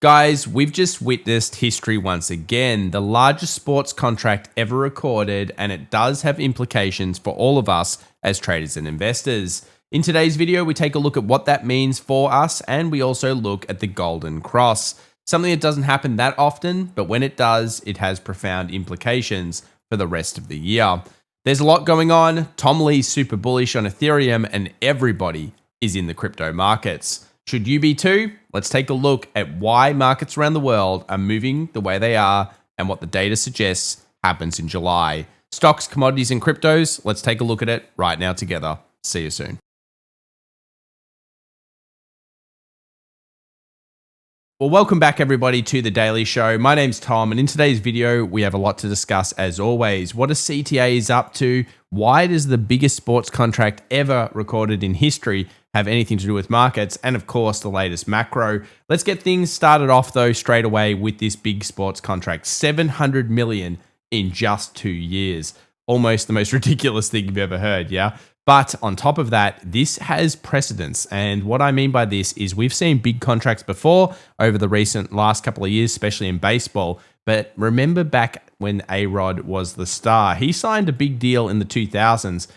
Guys, we've just witnessed history once again, the largest sports contract ever recorded, and it does have implications for all of us as traders and investors. In today's video, we take a look at what that means for us, and we also look at the golden cross. Something that doesn't happen that often, but when it does, it has profound implications for the rest of the year. There's a lot going on. Tom Lee's super bullish on Ethereum, and everybody is in the crypto markets. Should you be too? Let's take a look at why markets around the world are moving the way they are and what the data suggests happens in July. Stocks, commodities, and cryptos. Let's take a look at it right now together. See you soon. Well, welcome back everybody to The Daily Show. My name's Tom, and in today's video, we have a lot to discuss as always. What a CTA is up to? Why does the biggest sports contract ever recorded in history have anything to do with markets? And of course, the latest macro. Let's get things started off though straight away with this big sports contract. 700 million in just 2 years. Almost the most ridiculous thing you've ever heard, yeah? But on top of that, this has precedence. And what I mean by this is we've seen big contracts before over the recent last couple of years, especially in baseball. But remember back when A-Rod was the star, he signed a big deal in the 2000s,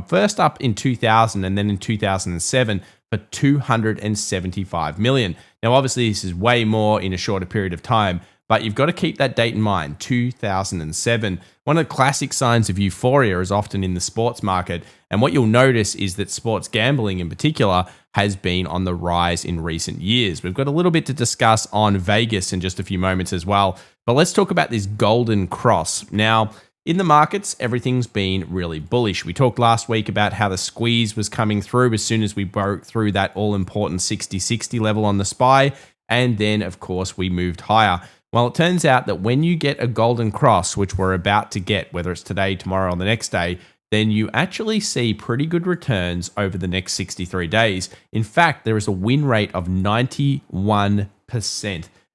first up in 2000 and then in 2007 for 275 million. Now, obviously, this is way more in a shorter period of time, but you've got to keep that date in mind, 2007. One of the classic signs of euphoria is often in the sports market. And what you'll notice is that sports gambling in particular has been on the rise in recent years. We've got a little bit to discuss on Vegas in just a few moments as well. But let's talk about this golden cross. Now, in the markets, everything's been really bullish. We talked last week about how the squeeze was coming through as soon as we broke through that all-important 60-60 level on the SPY. And then, of course, we moved higher. Well, it turns out that when you get a golden cross, which we're about to get, whether it's today, tomorrow, or the next day, then you actually see pretty good returns over the next 63 days. In fact, there is a win rate of 91%.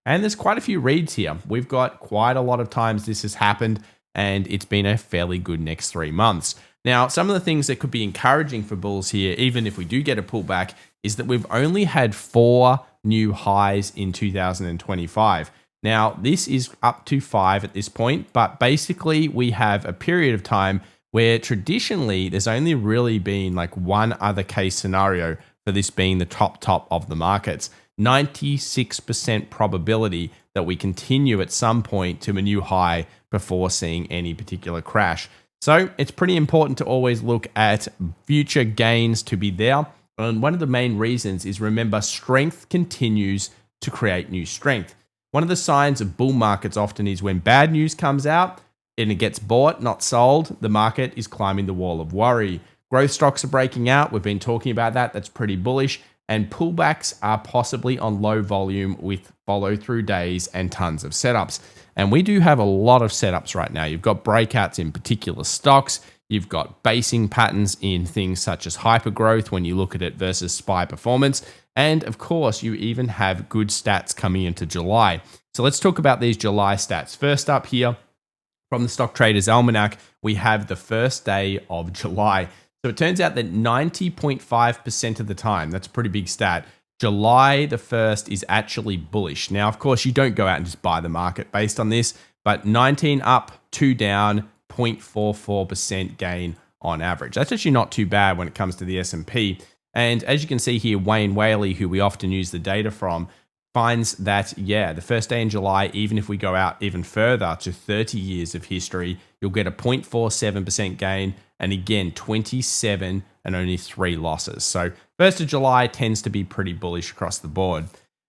And there's quite a few reads here. We've got quite a lot of times this has happened, and it's been a fairly good next 3 months. Now, some of the things that could be encouraging for bulls here, even if we do get a pullback, is that we've only had 4 new highs in 2025. Now, this is up to 5 at this point, but basically we have a period of time where traditionally there's only really been like one other case scenario for this being the top of the markets. 96% probability that we continue at some point to a new high before seeing any particular crash. So it's pretty important to always look at future gains to be there. And one of the main reasons is, remember, strength continues to create new strength. One of the signs of bull markets often is when bad news comes out and it gets bought, not sold, the market is climbing the wall of worry. Growth stocks are breaking out. We've been talking about that. That's pretty bullish. And pullbacks are possibly on low volume with follow-through days and tons of setups. And we do have a lot of setups right now. You've got breakouts in particular stocks. You've got basing patterns in things such as hypergrowth when you look at it versus SPY performance. And of course, you even have good stats coming into July. So let's talk about these July stats. First up here from the Stock Traders Almanac, we have the first day of July. So it turns out that 90.5% of the time, that's a pretty big stat, July the 1st is actually bullish. Now, of course, you don't go out and just buy the market based on this, but 19 up, 2 down, 0.44% gain on average. That's actually not too bad when it comes to the S&P. And as you can see here, Wayne Whaley, who we often use the data from, finds that, yeah, the first day in July, even if we go out even further to 30 years of history, you'll get a 0.47% gain. And again, 27 and only 3 losses. So 1st of July tends to be pretty bullish across the board.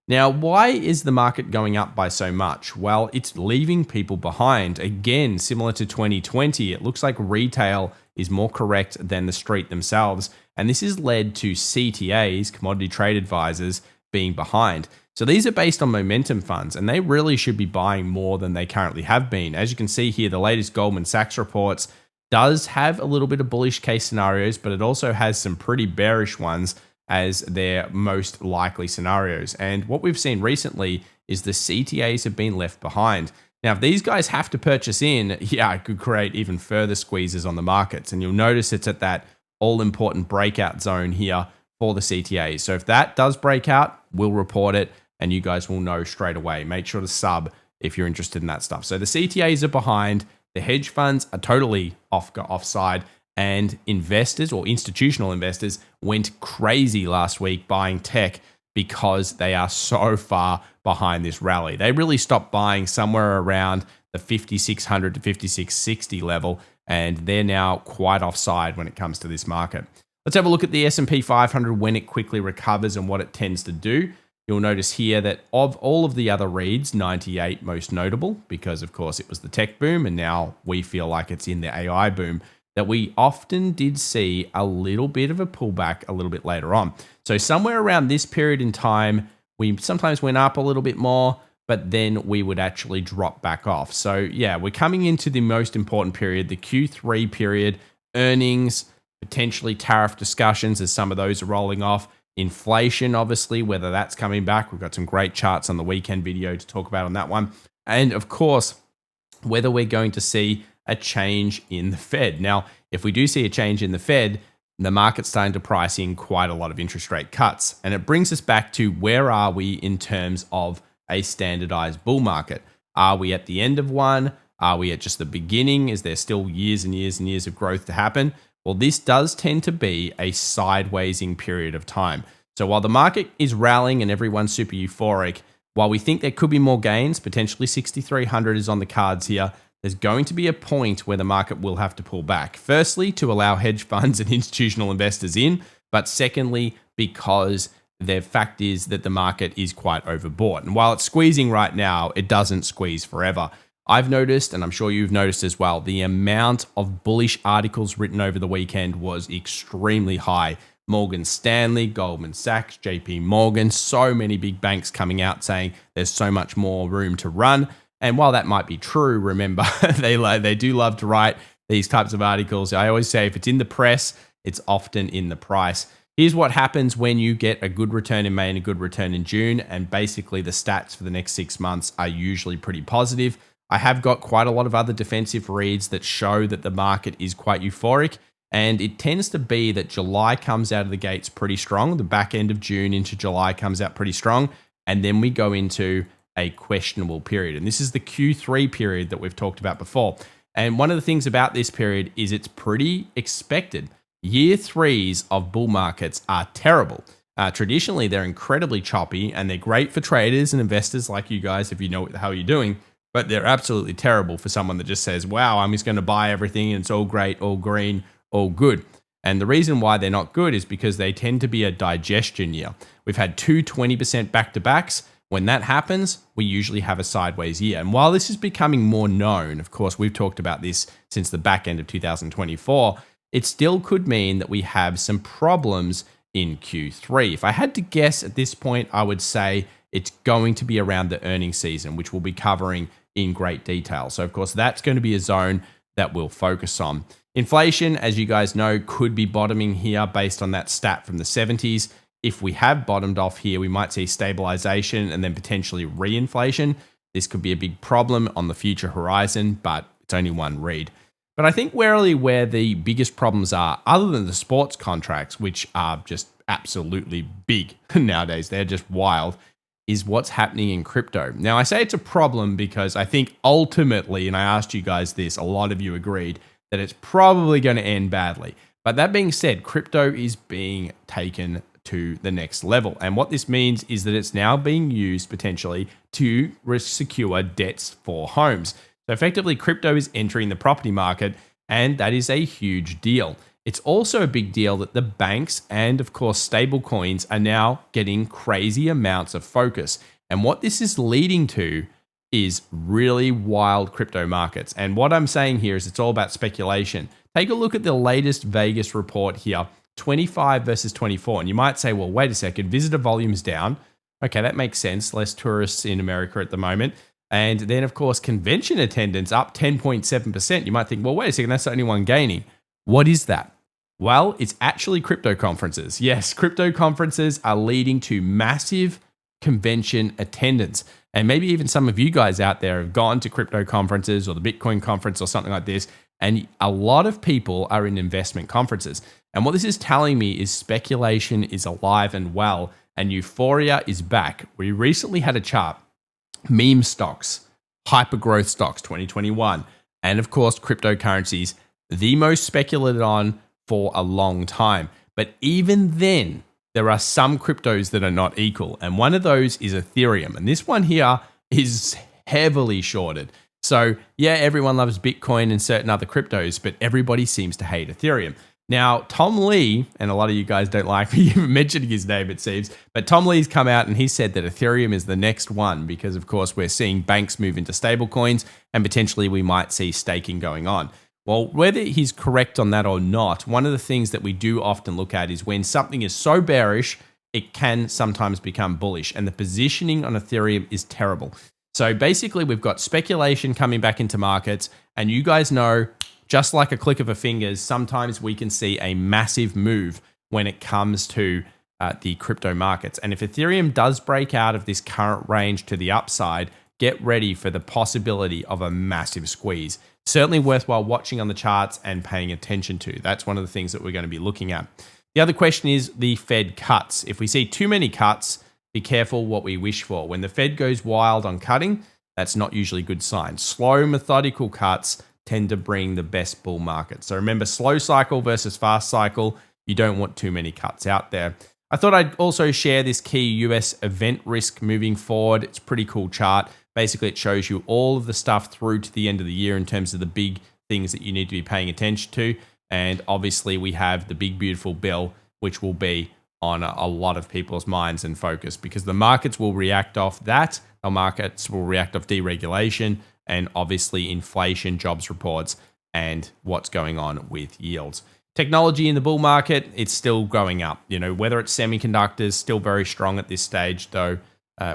Now, why is the market going up by so much? Well, it's leaving people behind. Again, similar to 2020, it looks like retail is more correct than the street themselves. And this has led to CTAs, commodity trade advisors, being behind. So these are based on momentum funds, and they really should be buying more than they currently have been. As you can see here, the latest Goldman Sachs reports does have a little bit of bullish case scenarios, but it also has some pretty bearish ones as their most likely scenarios. And what we've seen recently is the CTAs have been left behind. Now, if these guys have to purchase in, yeah, it could create even further squeezes on the markets. And you'll notice it's at that all-important breakout zone here for the CTAs. So if that does break out, we'll report it. and you guys will know straight away. Make sure to sub if you're interested in that stuff. So the CTAs are behind, the hedge funds are totally offside, and investors or institutional investors went crazy last week buying tech because they are so far behind this rally. They really stopped buying somewhere around the 5,600 to 5,660 level, and they're now quite offside when it comes to this market. Let's have a look at the S&P 500 when it quickly recovers and what it tends to do. You'll notice here that of all of the other reads, 98 most notable, because of course it was the tech boom, and now we feel like it's in the AI boom, that we often did see a little bit of a pullback a little bit later on. So somewhere around this period in time, we sometimes went up a little bit more, but then we would actually drop back off. So yeah, we're coming into the most important period, the Q3 period, earnings, potentially tariff discussions as some of those are rolling off. Inflation, obviously, whether that's coming back. We've got some great charts on the weekend video to talk about on that one. And of course, whether we're going to see a change in the Fed. Now, if we do see a change in the Fed, the market's starting to price in quite a lot of interest rate cuts. And it brings us back to where are we in terms of a standardized bull market? Are we at the end of one? Are we at just the beginning? Is there still years and years and years of growth to happen? Well, this does tend to be a sidewaysing period of time. So while the market is rallying and everyone's super euphoric, while we think there could be more gains, potentially 6,300 is on the cards here, there's going to be a point where the market will have to pull back. Firstly, to allow hedge funds and institutional investors in, but secondly, because the fact is that the market is quite overbought. And while it's squeezing right now, it doesn't squeeze forever. I've noticed, and I'm sure you've noticed as well, the amount of bullish articles written over the weekend was extremely high. Morgan Stanley, Goldman Sachs, JP Morgan, so many big banks coming out saying there's so much more room to run. And while that might be true, remember, they do love to write these types of articles. I always say if it's in the press, it's often in the price. Here's what happens when you get a good return in May and a good return in June. And basically the stats for the next 6 months are usually pretty positive. I have got quite a lot of other defensive reads that show that the market is quite euphoric. And it tends to be that July comes out of the gates pretty strong. The back end of June into July comes out pretty strong. And then we go into a questionable period. And this is the Q3 period that we've talked about before. And one of the things about this period is it's pretty expected. Year threes of bull markets are terrible. Traditionally, they're incredibly choppy and they're great for traders and investors like you guys if you know what the hell you're doing. But they're absolutely terrible for someone that just says, wow, I'm just going to buy everything and it's all great, all green, all good. And the reason why they're not good is because they tend to be a digestion year. We've had two 20% back-to-backs. When that happens, we usually have a sideways year. And while this is becoming more known, of course, we've talked about this since the back end of 2024, it still could mean that we have some problems in Q3. If I had to guess at this point, I would say it's going to be around the earnings season, which we'll be covering in great detail. So of course, that's going to be a zone that we'll focus on. Inflation, as you guys know, could be bottoming here based on that stat from the 70s. If we have bottomed off here, we might see stabilization and then potentially reinflation. This could be a big problem on the future horizon, but it's only one read. But I think really where the biggest problems are, other than the sports contracts, which are just absolutely big nowadays, they're just wild, is what's happening in crypto. Now, I say it's a problem because I think ultimately, and I asked you guys this, a lot of you agreed that it's probably going to end badly. But that being said, crypto is being taken to the next level. And what this means is that it's now being used potentially to secure debts for homes. So effectively, crypto is entering the property market, and that is a huge deal. It's also a big deal that the banks and, of course, stable coins are now getting crazy amounts of focus. And what this is leading to is really wild crypto markets. And what I'm saying here is it's all about speculation. Take a look at the latest Vegas report here, 25 versus 24. And you might say, well, wait a second, visitor volume's down. Okay, that makes sense. Less tourists in America at the moment. And then, of course, convention attendance up 10.7%. You might think, well, wait a second, that's the only one gaining. What is that? Well, it's actually crypto conferences. Yes, crypto conferences are leading to massive convention attendance. And maybe even some of you guys out there have gone to crypto conferences or the Bitcoin conference or something like this. And a lot of people are in investment conferences. And what this is telling me is speculation is alive and well. and euphoria is back. We recently had a chart, meme stocks, hyper growth stocks 2021, and of course, cryptocurrencies, the most speculated on for a long time. But even then, there are some cryptos that are not equal. And one of those is Ethereum. And this one here is heavily shorted. So yeah, everyone loves Bitcoin and certain other cryptos, but everybody seems to hate Ethereum. Now, Tom Lee, and a lot of you guys don't like me even mentioning his name, it seems, but Tom Lee's come out and he said that Ethereum is the next one because, of course, we're seeing banks move into stablecoins and potentially we might see staking going on. Well, whether he's correct on that or not, one of the things that we do often look at is when something is so bearish, it can sometimes become bullish. And the positioning on Ethereum is terrible. So basically, we've got speculation coming back into markets. And you guys know, just like a click of a fingers, sometimes we can see a massive move when it comes to the crypto markets. And if Ethereum does break out of this current range to the upside, get ready for the possibility of a massive squeeze. Certainly worthwhile watching on the charts and paying attention to. That's one of the things that we're going to be looking at. The other question is the Fed cuts. If we see too many cuts, be careful what we wish for. When the Fed goes wild on cutting, that's not usually a good sign. Slow, methodical cuts tend to bring the best bull market. So remember, slow cycle versus fast cycle. You don't want too many cuts out there. I thought I'd also share this key US event risk moving forward. It's a pretty cool chart. Basically, it shows you all of the stuff through to the end of the year in terms of the big things that you need to be paying attention to. And obviously, we have the big, beautiful bill, which will be on a lot of people's minds and focus because the markets will react off that. The markets will react off deregulation and obviously inflation, jobs reports, and what's going on with yields. Technology in the bull market, it's still going up. You know, whether it's semiconductors, still very strong at this stage, though.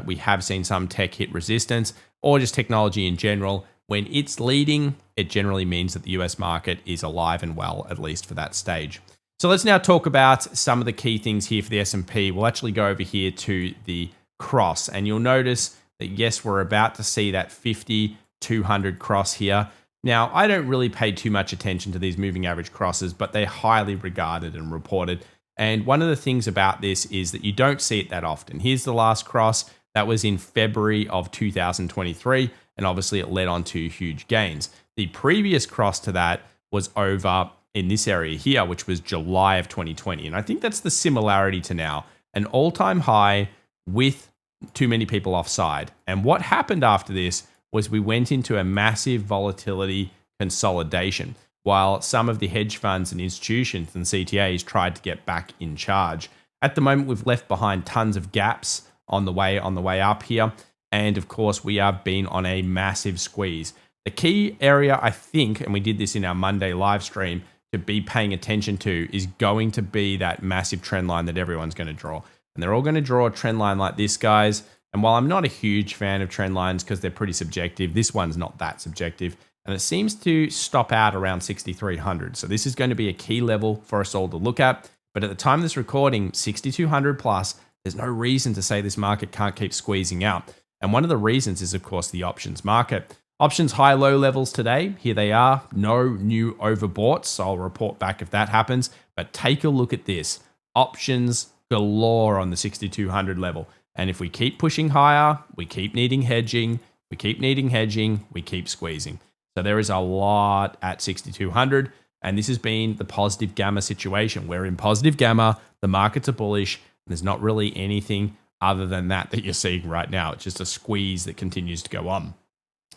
We have seen some tech hit resistance or just technology in general. When it's leading, it generally means that the US market is alive and well, at least for that stage. So let's now talk about some of the key things here for the S&P. We'll actually go over here to the cross and you'll notice that yes, we're about to see that 50-200 cross here. Now, I don't really pay too much attention to these moving average crosses, but they're highly regarded and reported. And one of the things about this is that you don't see it that often. Here's the last cross. That was in February of 2023, and obviously it led on to huge gains. The previous cross to that was over in this area here, which was July of 2020. And I think that's the similarity to now, an all-time high with too many people offside. And what happened after this was we went into a massive volatility consolidation, while some of the hedge funds and institutions and CTAs tried to get back in charge. At the moment, we've left behind tons of gaps on the way up here. And of course, we have been on a massive squeeze. The key area, I think, and we did this in our Monday live stream, to be paying attention to is going to be that massive trend line that everyone's going to draw. And they're all going to draw a trend line like this, guys. And while I'm not a huge fan of trend lines because they're pretty subjective, this one's not that subjective. And it seems to stop out around 6,300. So this is going to be a key level for us all to look at. But at the time of this recording, 6,200 plus, there's no reason to say this market can't keep squeezing out. And one of the reasons is, of course, the options market. Options high, low levels today. Here they are. No new overboughts. So I'll report back if that happens. But take a look at this. Options galore on the 6,200 level. And if we keep pushing higher, we keep needing hedging. We keep needing hedging. We keep squeezing. So there is a lot at 6,200. And this has been the positive gamma situation. We're in positive gamma. The markets are bullish. There's not really anything other than that you're seeing right now. It's just a squeeze that continues to go on.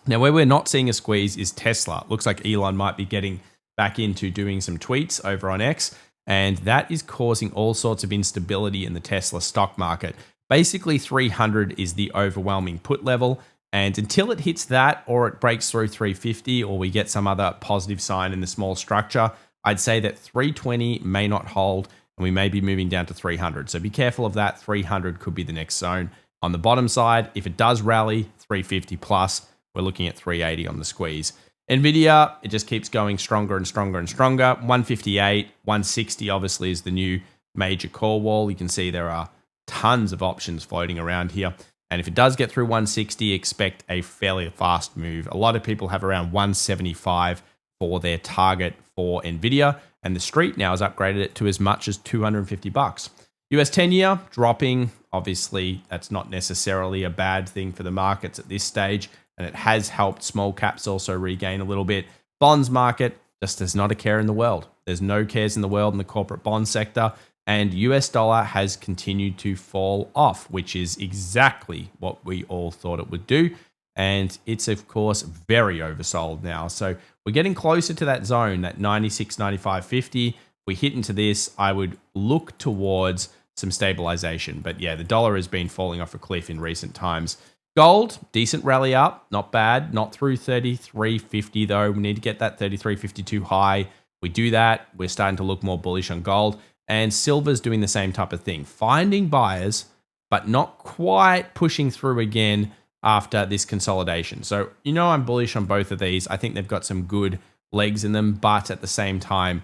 Now, where we're not seeing a squeeze is Tesla. It looks like Elon might be getting back into doing some tweets over on X, and that is causing all sorts of instability in the Tesla stock market. Basically, 300 is the overwhelming put level, and until it hits that or it breaks through 350 or we get some other positive sign in the small structure, I'd say that 320 may not hold, and we may be moving down to 300. So be careful of that. 300 could be the next zone. On the bottom side, if it does rally 350 plus, we're looking at 380 on the squeeze. Nvidia, it just keeps going stronger and stronger and stronger. 158, 160 obviously is the new major core wall. You can see there are tons of options floating around here. And if it does get through 160, expect a fairly fast move. A lot of people have around 175 for their target for Nvidia, and the street now has upgraded it to as much as $250. US 10-year dropping Obviously, that's not necessarily a bad thing for the markets at this stage, and it has helped small caps also regain a little bit. Bonds market, just there's not a care in the world. There's no cares in the world in the corporate bond sector, and US dollar has continued to fall off, which is exactly what we all thought it would do. And it's, of course, very oversold now. So we're getting closer to that zone, that 96, 95, 50. If we hit into this, I would look towards some stabilization. But yeah, the dollar has been falling off a cliff in recent times. Gold, decent rally up, not bad, not through 33.50 though. We need to get that 33.52 high. We do that, we're starting to look more bullish on gold. And silver's doing the same type of thing, finding buyers, but not quite pushing through again after this consolidation. So, I'm bullish on both of these. I think they've got some good legs in them, but at the same time,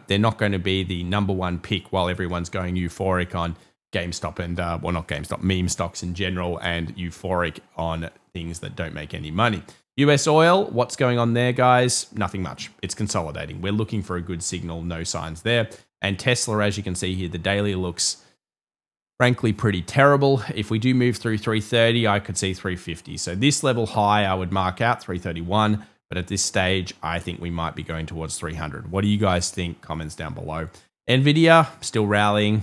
they're not going to be the number one pick while everyone's going euphoric on GameStop and, not GameStop, meme stocks in general, and euphoric on things that don't make any money. US oil, what's going on there, guys? Nothing much. It's consolidating. We're looking for a good signal, no signs there. And Tesla, as you can see here, the daily looks frankly pretty terrible. If we do move through 330, I could see 350. So this level high, I would mark out 331. But at this stage, I think we might be going towards 300. What do you guys think? Comments down below. Nvidia, still rallying.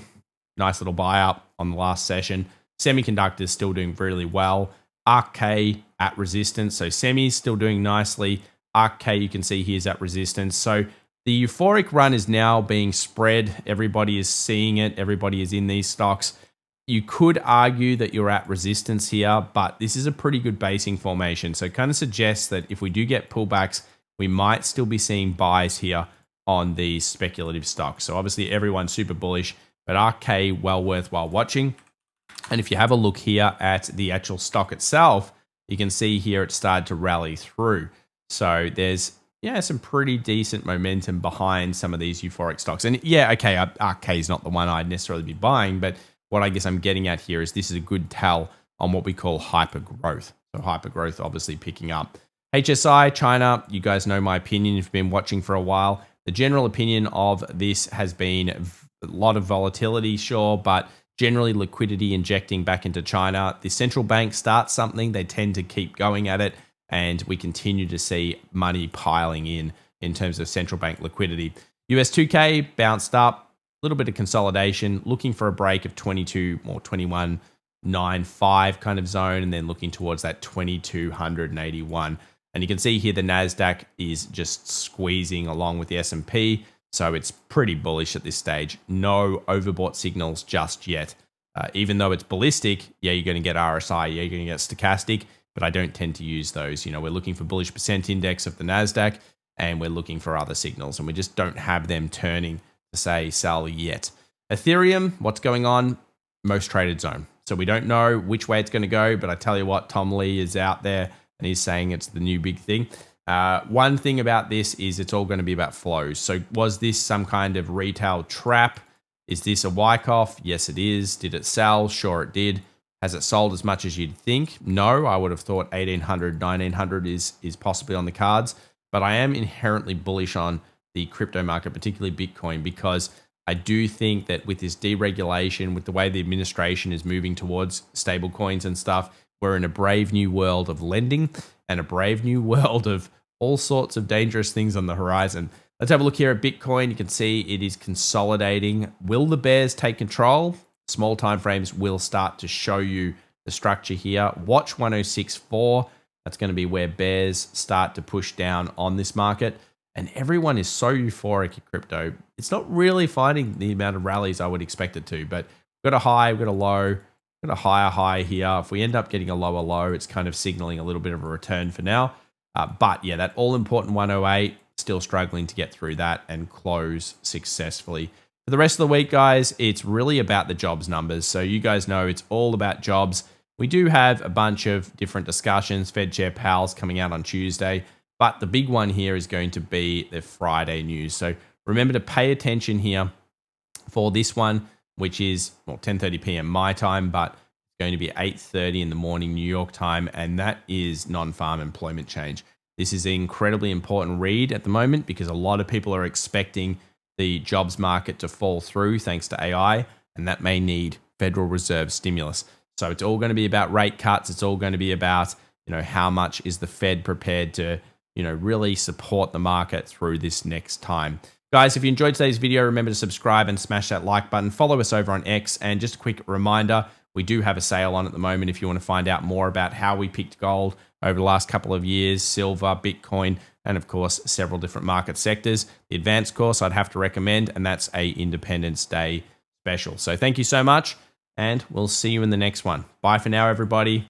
Nice little buy up on the last session. Semiconductors still doing really well. ARK at resistance. So semis still doing nicely. ARK, you can see here's at resistance. So the euphoric run is now being spread. Everybody is seeing it. Everybody is in these stocks. You could argue that you're at resistance here, but this is a pretty good basing formation. So it kind of suggests that if we do get pullbacks, we might still be seeing buys here on these speculative stocks. So obviously everyone's super bullish, but ARK, well worthwhile watching. And if you have a look here at the actual stock itself, you can see here it started to rally through. So there's some pretty decent momentum behind some of these euphoric stocks. And ARK is not the one I'd necessarily be buying, but what I guess I'm getting at here is this is a good tell on what we call hyper growth. So hyper growth obviously picking up. HSI, China, you guys know my opinion if you've been watching for a while. The general opinion of this has been a lot of volatility, sure, but generally liquidity injecting back into China. The central bank starts something, they tend to keep going at it, and we continue to see money piling in terms of central bank liquidity. US 2K bounced up, a little bit of consolidation, looking for a break of 22 or 21.95 kind of zone, and then looking towards that 2281. And you can see here the NASDAQ is just squeezing along with the S&P. So it's pretty bullish at this stage. No overbought signals just yet. Even though it's ballistic, you're going to get RSI, you're going to get stochastic, but I don't tend to use those. We're looking for bullish percent index of the NASDAQ, and we're looking for other signals, and we just don't have them turning to say sell yet. Ethereum, what's going on? Most traded zone. So we don't know which way it's going to go, but I tell you what, Tom Lee is out there, and he's saying it's the new big thing. One thing about this is it's all going to be about flows. So was this some kind of retail trap? Is this a Wyckoff? Yes, it is. Did it sell? Sure, it did. Has it sold as much as you'd think? No, I would have thought 1,800, 1,900 is possibly on the cards. But I am inherently bullish on the crypto market, particularly Bitcoin, because I do think that with this deregulation, with the way the administration is moving towards stable coins and stuff, we're in a brave new world of lending and a brave new world of all sorts of dangerous things on the horizon. Let's have a look here at Bitcoin. You can see it is consolidating. Will the bears take control? Small time frames will start to show you the structure here. Watch 106.4. That's going to be where bears start to push down on this market. And everyone is so euphoric at crypto. It's not really finding the amount of rallies I would expect it to, but we've got a high, we've got a low, we've got a higher high here. If we end up getting a lower low, it's kind of signaling a little bit of a return for now. But yeah, that all important 108, still struggling to get through that and close successfully. For the rest of the week, guys, it's really about the jobs numbers. So you guys know it's all about jobs. We do have a bunch of different discussions. Fed Chair Powell's coming out on Tuesday. But the big one here is going to be the Friday news. So remember to pay attention here for this one, which is 10:30 p.m. my time, but it's going to be 8:30 in the morning New York time, and that is non-farm employment change. This is an incredibly important read at the moment because a lot of people are expecting the jobs market to fall through thanks to AI, and that may need Federal Reserve stimulus. So it's all going to be about rate cuts. It's all going to be about, how much is the Fed prepared to, really support the market through this next time. Guys, if you enjoyed today's video, remember to subscribe and smash that like button. Follow us over on X. And just a quick reminder, we do have a sale on at the moment if you want to find out more about how we picked gold over the last couple of years, silver, Bitcoin, and of course, several different market sectors. The advanced course I'd have to recommend, and that's a Independence Day special. So thank you so much, and we'll see you in the next one. Bye for now, everybody.